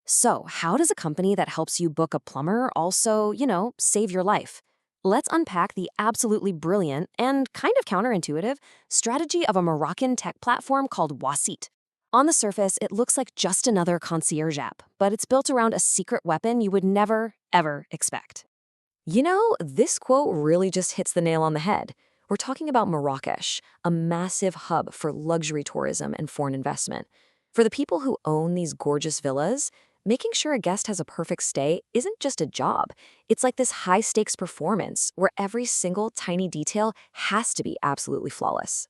So, how does a company that helps you book a plumber also, save your life? Let's unpack the absolutely brilliant and kind of counterintuitive strategy of a Moroccan tech platform called Waseet. On the surface, it looks like just another concierge app, but it's built around a secret weapon you would never, ever expect. This quote really just hits the nail on the head. We're talking about Marrakech, a massive hub for luxury tourism and foreign investment. For the people who own these gorgeous villas, making sure a guest has a perfect stay isn't just a job. It's like this high-stakes performance where every single tiny detail has to be absolutely flawless.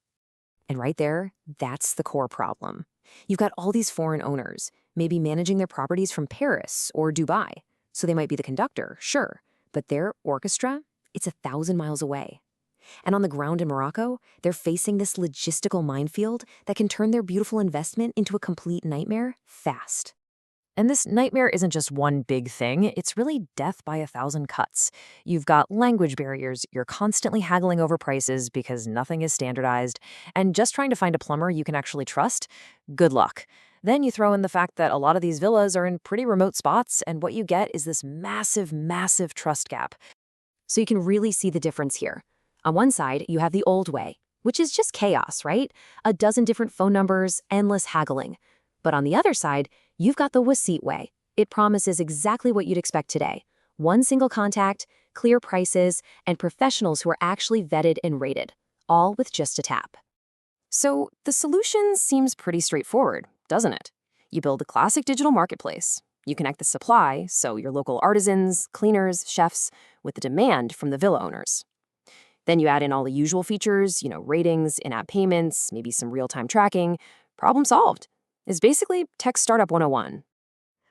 And right there, that's the core problem. You've got all these foreign owners, maybe managing their properties from Paris or Dubai. So they might be the conductor, sure, but their orchestra, it's 1,000 miles away. And on the ground in Morocco, they're facing this logistical minefield that can turn their beautiful investment into a complete nightmare fast. And this nightmare isn't just one big thing, it's really death by 1,000 cuts. You've got language barriers, you're constantly haggling over prices because nothing is standardized, and just trying to find a plumber you can actually trust? Good luck. Then you throw in the fact that a lot of these villas are in pretty remote spots, and what you get is this massive, massive trust gap. So you can really see the difference here. On one side, you have the old way, which is just chaos, right? A dozen different phone numbers, endless haggling. But on the other side, you've got the Waseet way. It promises exactly what you'd expect today. One single contact, clear prices, and professionals who are actually vetted and rated, all with just a tap. So the solution seems pretty straightforward, doesn't it? You build a classic digital marketplace. You connect the supply, so your local artisans, cleaners, chefs, with the demand from the villa owners. Then you add in all the usual features, ratings, in-app payments, maybe some real-time tracking. Problem solved. It's basically tech startup 101.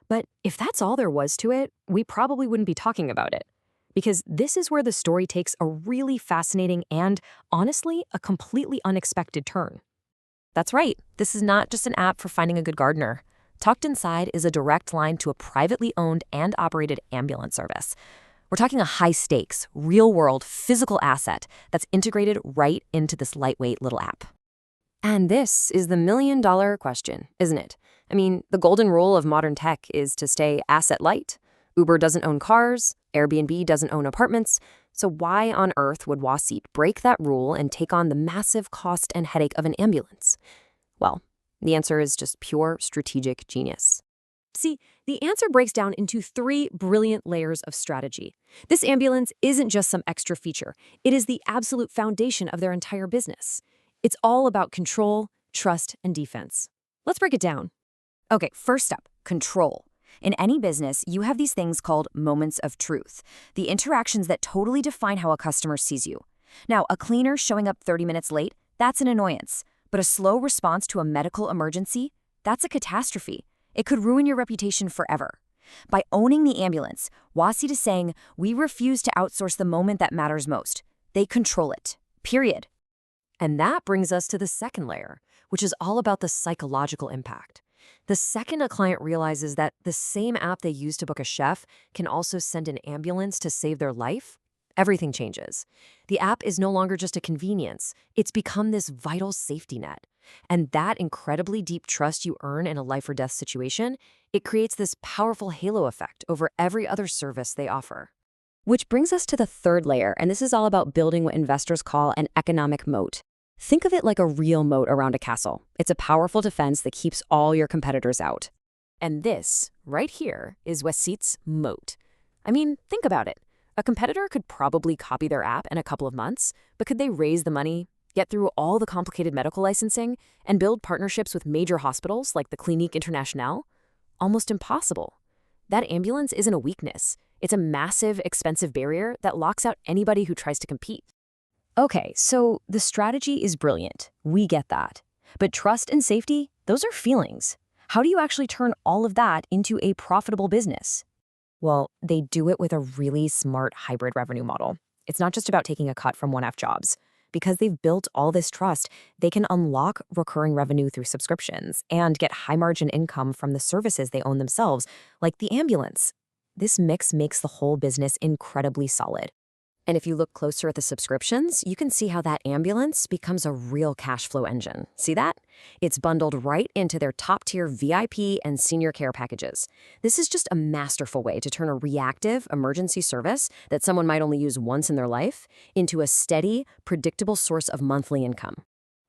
But if that's all there was to it, we probably wouldn't be talking about it. Because this is where the story takes a really fascinating and, honestly, a completely unexpected turn. That's right, this is not just an app for finding a good gardener. Tucked inside is a direct line to a privately owned and operated ambulance service. We're talking a high-stakes, real-world, physical asset that's integrated right into this lightweight little app. And this is the million-dollar question, isn't it? I mean, the golden rule of modern tech is to stay asset-light. Uber doesn't own cars, Airbnb doesn't own apartments, so why on earth would Waseet break that rule and take on the massive cost and headache of an ambulance? Well, the answer is just pure strategic genius. See, the answer breaks down into 3 brilliant layers of strategy. This ambulance isn't just some extra feature. It is the absolute foundation of their entire business. It's all about control, trust, and defense. Let's break it down. Okay, first up, control. In any business, you have these things called moments of truth, the interactions that totally define how a customer sees you. Now, a cleaner showing up 30 minutes late, that's an annoyance. But a slow response to a medical emergency, that's a catastrophe. It could ruin your reputation forever. By owning the ambulance, Waseet is saying, we refuse to outsource the moment that matters most. They control it. Period. And that brings us to the second layer, which is all about the psychological impact. The second a client realizes that the same app they use to book a chef can also send an ambulance to save their life, everything changes. The app is no longer just a convenience. It's become this vital safety net. And that incredibly deep trust you earn in a life or death situation, it creates this powerful halo effect over every other service they offer. Which brings us to the third layer, and this is all about building what investors call an economic moat. Think of it like a real moat around a castle. It's a powerful defense that keeps all your competitors out. And this, right here, is Waseet's moat. I mean, think about it. A competitor could probably copy their app in a couple of months, but could they raise the money, get through all the complicated medical licensing, and build partnerships with major hospitals like the Clinique Internationale? Almost impossible. That ambulance isn't a weakness. It's a massive, expensive barrier that locks out anybody who tries to compete. Okay, so the strategy is brilliant. We get that. But trust and safety, those are feelings. How do you actually turn all of that into a profitable business? Well, they do it with a really smart hybrid revenue model. It's not just about taking a cut from one-off jobs. Because they've built all this trust, they can unlock recurring revenue through subscriptions and get high-margin income from the services they own themselves, like the ambulance. This mix makes the whole business incredibly solid. And if you look closer at the subscriptions, you can see how that ambulance becomes a real cash flow engine. See that? It's bundled right into their top-tier VIP and senior care packages. This is just a masterful way to turn a reactive emergency service that someone might only use once in their life into a steady, predictable source of monthly income.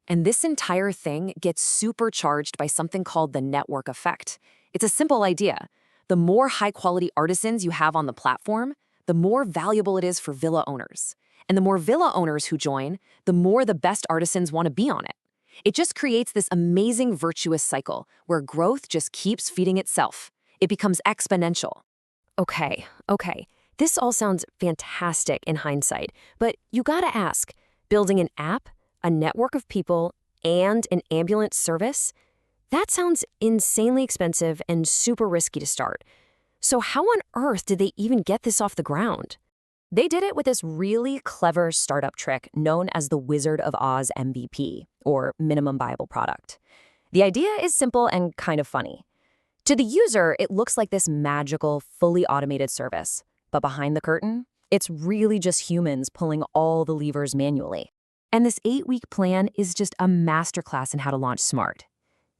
And this entire thing gets supercharged by something called the network effect. It's a simple idea. The more high-quality artisans you have on the platform, the more valuable it is for villa owners. And the more villa owners who join, the more the best artisans want to be on it. It just creates this amazing virtuous cycle where growth just keeps feeding itself. It becomes exponential. Okay. This all sounds fantastic in hindsight, but you gotta ask, building an app, a network of people, and an ambulance service? That sounds insanely expensive and super risky to start. So how on earth did they even get this off the ground? They did it with this really clever startup trick known as the Wizard of Oz MVP, or minimum viable product. The idea is simple and kind of funny. To the user, it looks like this magical, fully automated service. But behind the curtain, it's really just humans pulling all the levers manually. And this 8-week plan is just a masterclass in how to launch smart.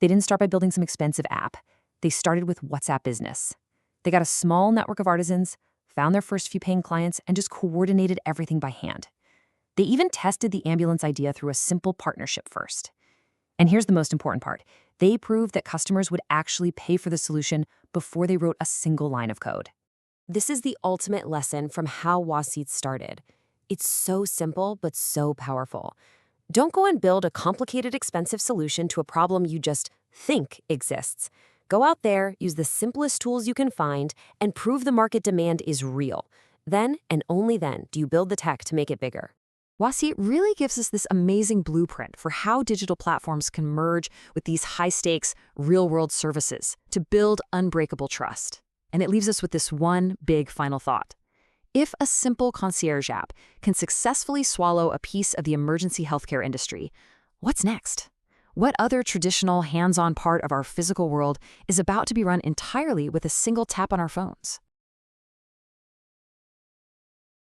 They didn't start by building some expensive app. They started with WhatsApp Business. They got a small network of artisans, found their first few paying clients, and just coordinated everything by hand. They even tested the ambulance idea through a simple partnership first. And here's the most important part. They proved that customers would actually pay for the solution before they wrote a single line of code. This is the ultimate lesson from how Waseet started. It's so simple, but so powerful. Don't go and build a complicated, expensive solution to a problem you just think exists. Go out there, use the simplest tools you can find, and prove the market demand is real. Then, and only then, do you build the tech to make it bigger. Waseet really gives us this amazing blueprint for how digital platforms can merge with these high-stakes, real-world services to build unbreakable trust. And it leaves us with this one big final thought. If a simple concierge app can successfully swallow a piece of the emergency healthcare industry, what's next? What other traditional hands-on part of our physical world is about to be run entirely with a single tap on our phones?